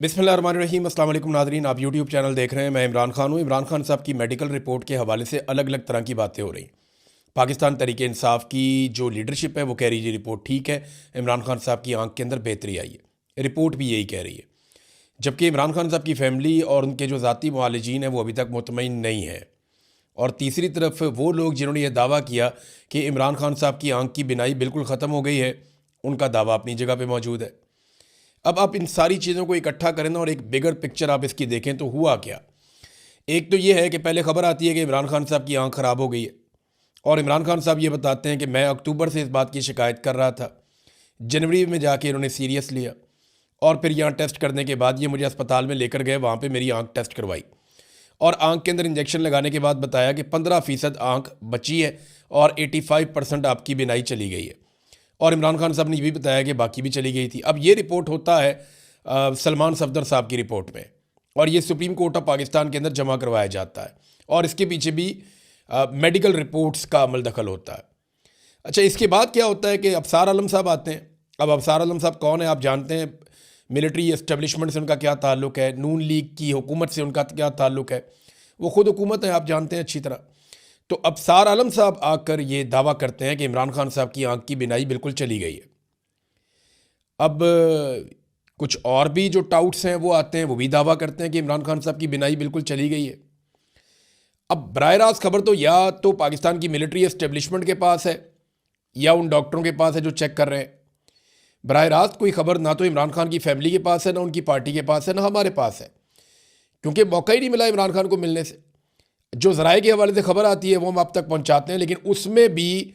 बिस्मिल्लाहिर्रहमानिर्रहीम। अस्सलाम वालेकुम नाज़रीन, आप यूट्यूब चैनल देख रहे हैं। मैं इमरान खान हूँ। इमरान खान साहब की मेडिकल रिपोर्ट के हवाले से अलग अलग तरह की बातें हो रही। पाकिस्तान तहरीक इंसाफ की जो लीडरशिप है वो कह रही है रिपोर्ट ठीक है, इमरान खान साहब की आंख के अंदर बेहतरी आई है। रिपोर्ट भी यही कह रही है, जबकि इमरान खान साहब की फैमिली और उनके जो ज़ाती मुआलिजीन हैं वो अभी तक मुतमईन नहीं है। और तीसरी तरफ वो लोग जिन्होंने ये दावा किया कि इमरान खान साहब की आंख की बिनाई बिल्कुल ख़त्म हो गई है, उनका दावा अपनी जगह पर मौजूद है। अब आप इन सारी चीज़ों को इकट्ठा करें ना और एक बिगर पिक्चर आप इसकी देखें तो हुआ क्या। एक तो ये है कि पहले खबर आती है कि इमरान खान साहब की आंख ख़राब हो गई है, और इमरान खान साहब ये बताते हैं कि मैं अक्टूबर से इस बात की शिकायत कर रहा था, जनवरी में जाके इन्होंने सीरियस लिया और फिर यहाँ टेस्ट करने के बाद ये मुझे अस्पताल में लेकर गए, वहाँ पे मेरी आंख टेस्ट करवाई और आंख के अंदर इंजेक्शन लगाने के बाद बताया कि 15% आंख बची है और 85% आपकी बिनाई चली गई है। और इमरान खान साहब ने ये भी बताया कि बाकी भी चली गई थी। अब ये रिपोर्ट होता है सलमान सफदर साहब की रिपोर्ट में, और ये सुप्रीम कोर्ट ऑफ पाकिस्तान के अंदर जमा करवाया जाता है, और इसके पीछे भी मेडिकल रिपोर्ट्स का अमल दखल होता है। अच्छा, इसके बाद क्या होता है कि अफसार आलम साहब आते हैं। अब अफसार आलम साहब कौन है आप जानते हैं। मिलिट्री एस्टेब्लिशमेंट से उनका क्या ताल्लुक़ है, नून लीग की हुकूमत से उनका क्या ताल्लुक़ है, वो ख़ुद हुकूमत है, आप जानते हैं अच्छी तरह। तो अफसार आलम साहब आकर ये दावा करते हैं कि इमरान खान साहब की आंख की बिनाई बिल्कुल चली गई है। अब कुछ और भी जो टाउट्स हैं वो आते हैं, वो भी दावा करते हैं कि इमरान खान साहब की बिनाई बिल्कुल चली गई है। अब बराह रास्त खबर तो या तो पाकिस्तान की मिलिट्री एस्टेब्लिशमेंट के पास है या उन डॉक्टरों के पास है जो चेक कर रहे हैं। बराह रास्त कोई खबर ना तो इमरान खान की फैमिली के पास है, ना उनकी पार्टी के पास है, ना हमारे पास है, क्योंकि मौका ही नहीं मिला इमरान खान को मिलने से। जो ज़राए के हवाले से खबर आती है वो हम आप तक पहुंचाते हैं, लेकिन उसमें भी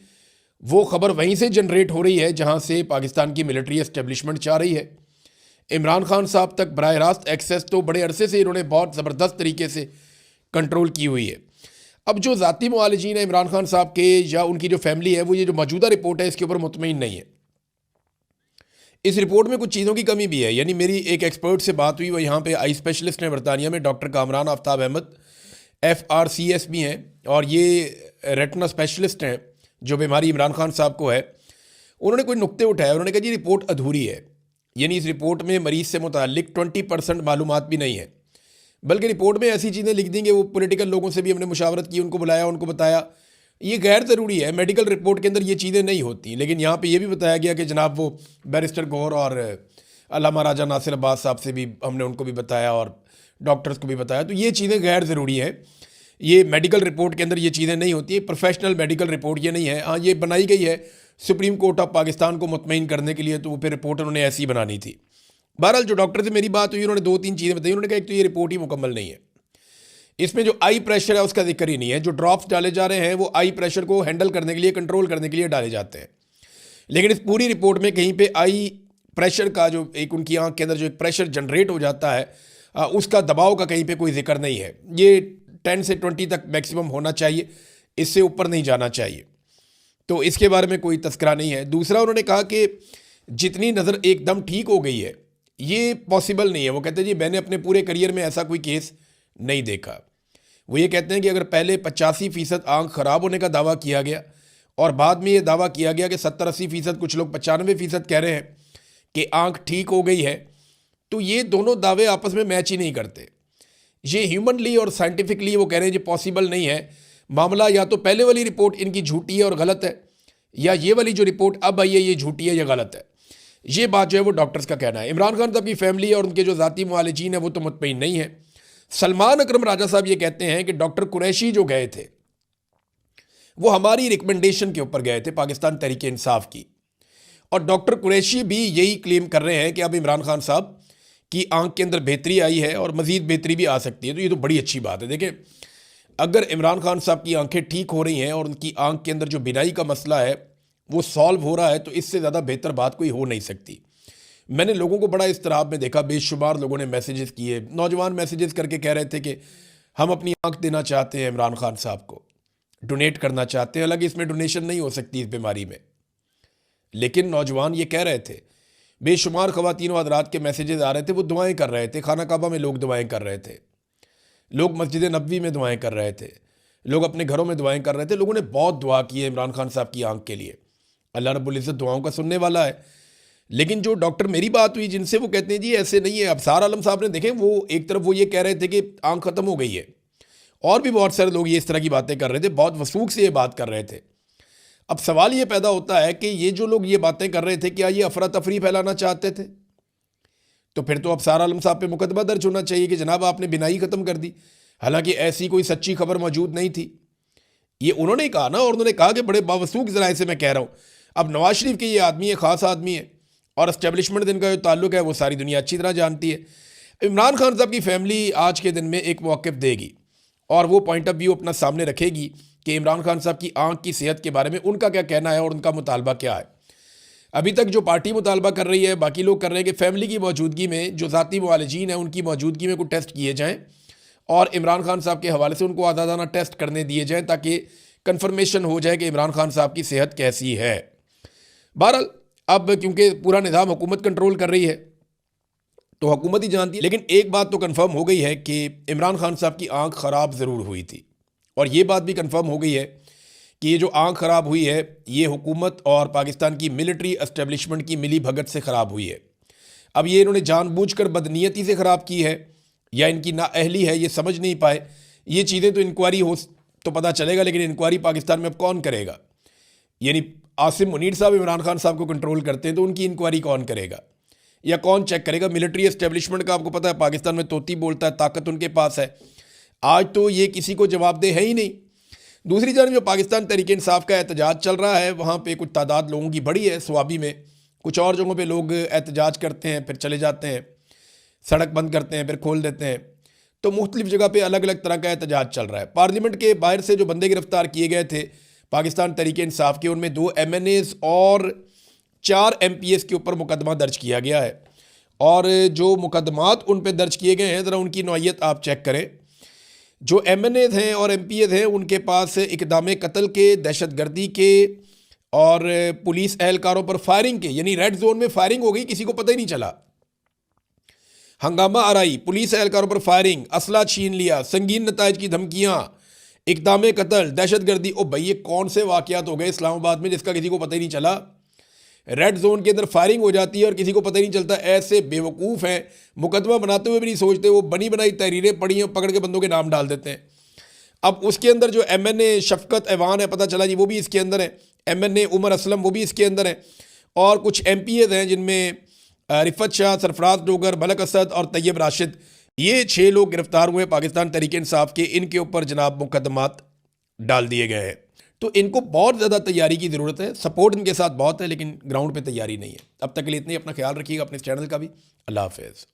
वो खबर वहीं से जनरेट हो रही है जहां से पाकिस्तान की मिलिट्री एस्टेब्लिशमेंट चाह रही है। इमरान खान साहब तक बराह रास्त एक्सेस तो बड़े अरसे से इन्होंने बहुत ज़बरदस्त तरीके से कंट्रोल की हुई है। अब जो ज़ाती मुआलिजीन है इमरान खान साहब के या उनकी जो फैमिली है, वो ये जो मौजूदा रिपोर्ट है इसके ऊपर मुतमईन नहीं है। इस रिपोर्ट में कुछ चीज़ों की कमी भी है। यानी मेरी एक एक्सपर्ट से बात हुई, वो यहाँ पे आई स्पेशलिस्ट हैं बरतानिया में, डॉक्टर कामरान आफ्ताब अहमद FRCS भी हैं, और ये रेटिना स्पेशलिस्ट हैं जो बीमारी इमरान खान साहब को है। उन्होंने कोई नुक्ते उठाए, उन्होंने कहा जी रिपोर्ट अधूरी है। यानी इस रिपोर्ट में मरीज़ से मुतालिक 20% मालूमात भी नहीं है, बल्कि रिपोर्ट में ऐसी चीज़ें लिख देंगे। वो पॉलिटिकल लोगों से भी हमने मुशावरत की, उनको बुलाया, उनको बताया ये गैर ज़रूरी है, मेडिकल रिपोर्ट के अंदर ये चीज़ें नहीं होती। लेकिन यहाँ पे ये भी बताया गया कि जनाब वो बैरिस्टर गौर और अल्लामा राजा नासिर अब्बास साहब से भी हमने उनको भी बताया और डॉक्टर्स को भी बताया, तो ये चीज़ें गैर ज़रूरी हैं। ये मेडिकल रिपोर्ट के अंदर ये चीज़ें नहीं होती है, प्रोफेशनल मेडिकल रिपोर्ट ये नहीं है। हाँ, ये बनाई गई है सुप्रीम कोर्ट ऑफ पाकिस्तान को मुतमईन करने के लिए, तो वो फिर रिपोर्ट उन्होंने ऐसी बनानी थी। बहरहाल जो डॉक्टर से मेरी बात हुई, उन्होंने 2-3 चीज़ें बताई। उन्होंने कहा एक तो ये रिपोर्ट ही मुकम्मल नहीं है, इसमें जो आई प्रेशर है उसका जिक्र ही नहीं है। जो ड्रॉप्स डाले जा रहे हैं वो आई प्रेशर को हैंडल करने के लिए, कंट्रोल करने के लिए डाले जाते हैं, लेकिन इस पूरी रिपोर्ट में कहीं पे आई प्रेशर का जो एक उनकी आंख के अंदर जो एक प्रेशर जनरेट हो जाता है, उसका दबाव का कहीं पे कोई जिक्र नहीं है। ये 10 से 20 तक मैक्सिमम होना चाहिए, इससे ऊपर नहीं जाना चाहिए, तो इसके बारे में कोई तस्करा नहीं है। दूसरा, उन्होंने कहा कि जितनी नज़र एकदम ठीक हो गई है ये पॉसिबल नहीं है। वो कहते हैं जी मैंने अपने पूरे करियर में ऐसा कोई केस नहीं देखा। वो ये कहते हैं कि अगर पहले 85% आंख ख़राब होने का दावा किया गया और बाद में ये दावा किया गया कि 70-80%, कुछ लोग 95% कह रहे हैं कि आंख ठीक हो गई है, तो ये दोनों दावे आपस में मैच ही नहीं करते। ये ह्यूमनली और साइंटिफिकली वो कह रहे हैं जी पॉसिबल नहीं है। मामला या तो पहले वाली रिपोर्ट इनकी झूठी है और गलत है, या ये वाली जो रिपोर्ट अब आई है ये झूठी है या गलत है। ये बात जो है वो डॉक्टर्स का कहना है। इमरान खान साहब की फैमिली और उनके जो ज़ाती मुआलिजीन है वो तो मुतमईन नहीं है। सलमान अकरम राजा साहब ये कहते हैं कि डॉक्टर कुरैशी जो गए थे वो हमारी रिकमेंडेशन के ऊपर गए थे, पाकिस्तान तहरीक इंसाफ की, और डॉक्टर कुरैशी भी यही क्लेम कर रहे हैं कि अब इमरान खान साहब की आंख के अंदर बेहतरी आई है और मज़ीद बेहतरी भी आ सकती है। तो ये तो बड़ी अच्छी बात है। देखें, अगर इमरान खान साहब की आंखें ठीक हो रही हैं और उनकी आंख के अंदर जो बिनाई का मसला है वो सॉल्व हो रहा है, तो इससे ज़्यादा बेहतर बात कोई हो नहीं सकती। मैंने लोगों को बड़ा इस्तराब में देखा, बेशुमार लोगों ने मैसेजेस किए, नौजवान मैसेजेस करके कह रहे थे कि हम अपनी आंख देना चाहते हैं इमरान खान साहब को, डोनेट करना चाहते हैं। हालांकि इसमें डोनेशन नहीं हो सकती इस बीमारी में, लेकिन नौजवान ये कह रहे थे। बेशुमार ख़वातीन हज़रात के मैसेजेस आ रहे थे, वो दुआएं कर रहे थे। खाना काबा में लोग दुआएं कर रहे थे, लोग मस्जिद नबवी में दुआएं कर रहे थे, लोग अपने घरों में दुआएं कर रहे थे। लोगों ने बहुत दुआ की है इमरान खान साहब की आंख के लिए। अल्लाह रब्बुल इज़्ज़त दुआओं का सुनने वाला है। लेकिन जो डॉक्टर मेरी बात हुई जिनसे, वो कहते हैं जी ऐसे नहीं है। अबसार आलम साहब ने देखें, वो एक तरफ वो ये कह रहे थे कि आंख ख़त्म हो गई है, और भी बहुत सारे लोग ये इस तरह की बातें कर रहे थे, बहुत वसूख से ये बात कर रहे थे। अब सवाल ये पैदा होता है कि ये जो लोग ये बातें कर रहे थे, क्या ये अफरा तफरी फैलाना चाहते थे? तो फिर तो अबसार आलम साहब पे मुकदमा दर्ज होना चाहिए कि जनाब आपने बिनाई ख़त्म कर दी। हालांकि ऐसी कोई सच्ची खबर मौजूद नहीं थी, ये उन्होंने कहा ना, और उन्होंने कहा कि बड़े बावसूख ज़राए से मैं कह रहा हूँ। अब नवाज शरीफ के ये आदमी है, ख़ास आदमी है, और इस्टेब्लिशमेंट दिन का जो ताल्लुक है वो सारी दुनिया अच्छी तरह जानती है। इमरान खान साहब की फैमिली आज के दिन में एक मौक़िफ़ देगी और वो पॉइंट ऑफ व्यू अपना सामने रखेगी कि इमरान खान साहब की आँख की सेहत के बारे में उनका क्या कहना है और उनका मुतालबा क्या है। अभी तक जो पार्टी मुतालबा कर रही है, बाकी लोग कर रहे हैं कि फैमिली की मौजूदगी में जो ज़ाती मुआलजीन हैं उनकी मौजूदगी में कुछ टेस्ट किए जाएँ और इमरान खान साहब के हवाले से उनको आज़ादाना टेस्ट करने दिए जाएँ ताकि कन्फर्मेशन हो जाए कि इमरान खान साहब की सेहत कैसी है। बहरहाल अब क्योंकि पूरा निज़ाम हुकूमत कंट्रोल कर रही है तो हुकूमत ही जानती है, लेकिन एक बात तो कंफर्म हो गई है कि इमरान खान साहब की आंख ख़राब ज़रूर हुई थी, और ये बात भी कंफर्म हो गई है कि ये जो आंख ख़राब हुई है ये हुकूमत और पाकिस्तान की मिलिट्री एस्टेब्लिशमेंट की मिली भगत से ख़राब हुई है। अब ये इन्होंने जानबूझकर बदनीयती से ख़राब की है या इनकी नाअहली है, ये समझ नहीं पाए। ये चीज़ें तो इंक्वायरी हो तो पता चलेगा, लेकिन इंक्वायरी पाकिस्तान में अब कौन करेगा? यानी आसिम मुनीर साहब इमरान खान साहब को कंट्रोल करते हैं तो उनकी इंक्वायरी कौन करेगा या कौन चेक करेगा? मिलिट्री एस्टेब्लिशमेंट का आपको पता है पाकिस्तान में तोती बोलता है, ताकत उनके पास है। आज तो ये किसी को जवाबदेह है ही नहीं। दूसरी जानब जो पाकिस्तान तहरीक इंसाफ का एहतजाज चल रहा है वहाँ पे कुछ तादाद लोगों की बड़ी है स्वाबी में, कुछ और जगहों पे लोग एहतजाज करते हैं फिर चले जाते हैं, सड़क बंद करते हैं फिर खोल देते हैं, तो मुख्तलिफ जगह पे अलग अलग तरह का एहतजाज चल रहा है। पार्लियामेंट के बाहर से जो बंदे गिरफ्तार किए गए थे पाकिस्तान तहरीक इंसाफ के, उनमें 2 MNAs और 4 MPs के ऊपर मुकदमा दर्ज किया गया है, और जो मुकदमात उन पर दर्ज किए गए हैं ज़रा उनकी नौइयत आप चेक करें। जो MNAs हैं और MPs हैं उनके पास इक़दाम कत्ल के, दहशत गर्दी के और पुलिस एहलकारों पर फायरिंग के, यानी रेड जोन में फायरिंग हो गई, किसी को पता ही नहीं चला, हंगामा आराई, पुलिस एहलकारों पर फायरिंग, असला छीन लिया, संगीन नताइज की धमकियाँ, इक़दाम कत्ल, दहशत गर्दी। ओ भाई ये कौन से वाक़यात हो गए इस्लामाबाद में जिसका किसी को पता ही नहीं चला? रेड जोन के अंदर फायरिंग हो जाती है और किसी को पता ही नहीं चलता। ऐसे बेवकूफ़ हैं, मुकदमा बनाते हुए भी नहीं सोचते, वो बनी बनाई तहरीरें पढ़ी हैं, पकड़ के बंदों के नाम डाल देते हैं। अब उसके अंदर जो MNA शफकत ऐवान है, पता चला जी वो भी इसके अंदर है, MNA उमर असलम वो भी इसके अंदर है, और कुछ MPs हैं जिनमें रिफत शाह, सरफराज डोगर, मलक असद और तैयब राशिद, ये 6 लोग गिरफ्तार हुए पाकिस्तान तहरीक इंसाफ के। इनके ऊपर जनाब मुकदमात डाल दिए गए हैं। तो इनको बहुत ज़्यादा तैयारी की ज़रूरत है, सपोर्ट इनके साथ बहुत है, लेकिन ग्राउंड पे तैयारी नहीं है। अब तक के लिए इतनी, अपना ख्याल रखिएगा, अपने चैनल का भी। अल्लाह हाफ़िज़।